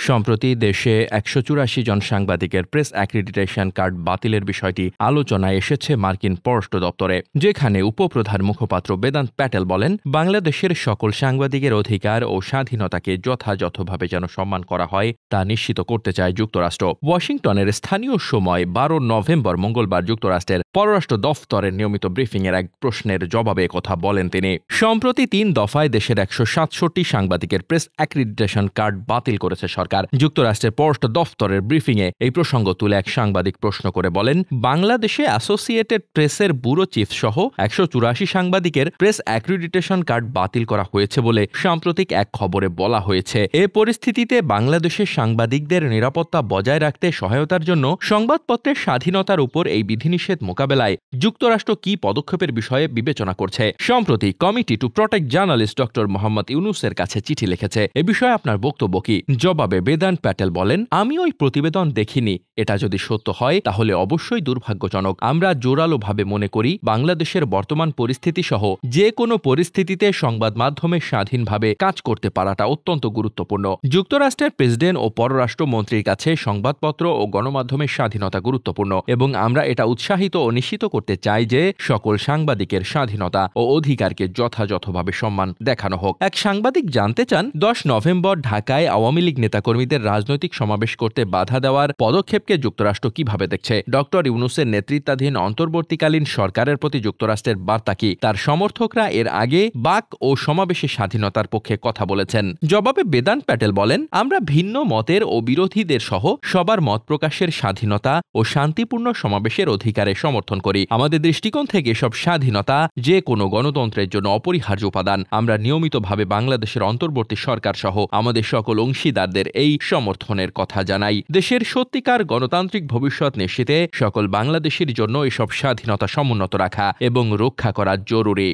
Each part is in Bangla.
সম্প্রতি দেশে ১৮৪ জন সাংবাদিকের প্রেস অ্যাক্রিডিটেশন কার্ড বাতিলের বিষয়টি আলোচনায় এসেছে মার্কিন পররাষ্ট্র দপ্তরে, যেখানে উপপ্রধান মুখপাত্র বেদান্ত প্যাটেল বলেন, বাংলাদেশের সকল সাংবাদিকের অধিকার ও স্বাধীনতাকে যথাযথভাবে যেন সম্মান করা হয় তা নিশ্চিত করতে চায় যুক্তরাষ্ট্র। ওয়াশিংটনের স্থানীয় সময় ১২ নভেম্বর মঙ্গলবার যুক্তরাষ্ট্রের পররাষ্ট্র দফতরের নিয়মিত ব্রিফিংয়ের এক প্রশ্নের জবাবে কথা বলেন তিনি। সম্প্রতি ৩ দফায় দেশের ১৬৭ সাংবাদিকের প্রেস অ্যাক্রিডিটেশন কার্ড বাতিল করেছে সরকার। যুক্তরাষ্ট্রের পররাষ্ট্র দফতরের ব্রিফিংয়ে এই প্রসঙ্গ তুলে এক সাংবাদিক প্রশ্ন করে বলেন, বাংলাদেশে অ্যাসোসিয়েটেড প্রেসের ব্যুরো চিফ সহ ১৮৪ সাংবাদিকের প্রেস অ্যাক্রিডিটেশন কার্ড বাতিল করা হয়েছে বলে সাম্প্রতিক এক খবরে বলা হয়েছে। এ পরিস্থিতিতে বাংলাদেশের সাংবাদিকদের নিরাপত্তা বজায় রাখতে সহায়তার জন্য সংবাদপত্রের স্বাধীনতার উপর এই বিধিনিষেধ মোকাবেলায় যুক্তরাষ্ট্র কি পদক্ষেপের বিষয়ে বিবেচনা করছে। সম্প্রতি committee to protect journalist doctor Mohammad ইউনুসের কাছে চিঠি লিখেছে। এ বিষয়ে আপনার বক্তব্য কি? জবাবে বেদান্ত প্যাটেল বলেন, আমি ওই প্রতিবেদন দেখিনি। এটা যদি সত্য হয় তাহলে অবশ্যই দুর্ভাগ্যজনক। আমরা জোরালোভাবে মনে করি বাংলাদেশের বর্তমান পরিস্থিতি সহ যে কোনো পরিস্থিতিতে সংবাদ মাধ্যমে স্বাধীনভাবে কাজ করতে পারাটা অত্যন্ত গুরুত্বপূর্ণ। যুক্তরাষ্ট্রের প্রেসিডেন্ট ও পররাষ্ট্র মন্ত্রীর কাছে সংবাদপত্র ও গণমাধ্যমের স্বাধীনতা গুরুত্বপূর্ণ এবং আমরা এটা উৎসাহিত ও নিশ্চিত করতে চাই যে সকল সাংবাদিকের স্বাধীনতা ও অধিকারকে যথাযথভাবে সম্মান দেখানো হোক। এক সাংবাদিক জানতে চান, ১০ নভেম্বর ঢাকায় আওয়ামী লীগ নেতাকর্মীদের রাজনৈতিক সমাবেশ করতে বাধা দেওয়ার পদক্ষেপকে যুক্তরাষ্ট্র কিভাবে দেখছে? ডক্টর ইউনুসের নেতৃত্বাধীন অন্তর্বর্তীকালীন সরকারের প্রতি যুক্তরাষ্ট্রের বার্তা কি? তার সমর্থকরা এর আগে বাক ও সমাবেশের স্বাধীনতার পক্ষে কথা বলেছেন। জবাবে বেদান্ত প্যাটেল বলেন, আমরা ভিন্ন মতের ও বিরোধীদের সহ সবার মত প্রকাশের স্বাধীনতা ও শান্তিপূর্ণ সমাবেশের অধিকারে সমর্থন করি। আমাদের দৃষ্টিকোণ থেকে সব স্বাধীনতা যে কোনো গণতন্ত্রের জন্য অপরিহার্য উপাদান। আমরা নিয়মিতভাবে বাংলাদেশের অন্তর্বর্তী সরকার সহ আমাদের সকল অংশীদারদের এই সমর্থনের কথা জানাই। দেশের সত্যিকার গণতান্ত্রিক ভবিষ্যৎ নিশ্চিতে সকল বাংলাদেশীর জন্য এসব স্বাধীনতা সমুন্নত রাখা এবং রক্ষা করা জরুরি।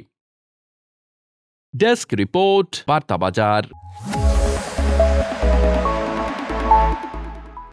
ডেস্ক রিপোর্ট, বার্তা বাজার।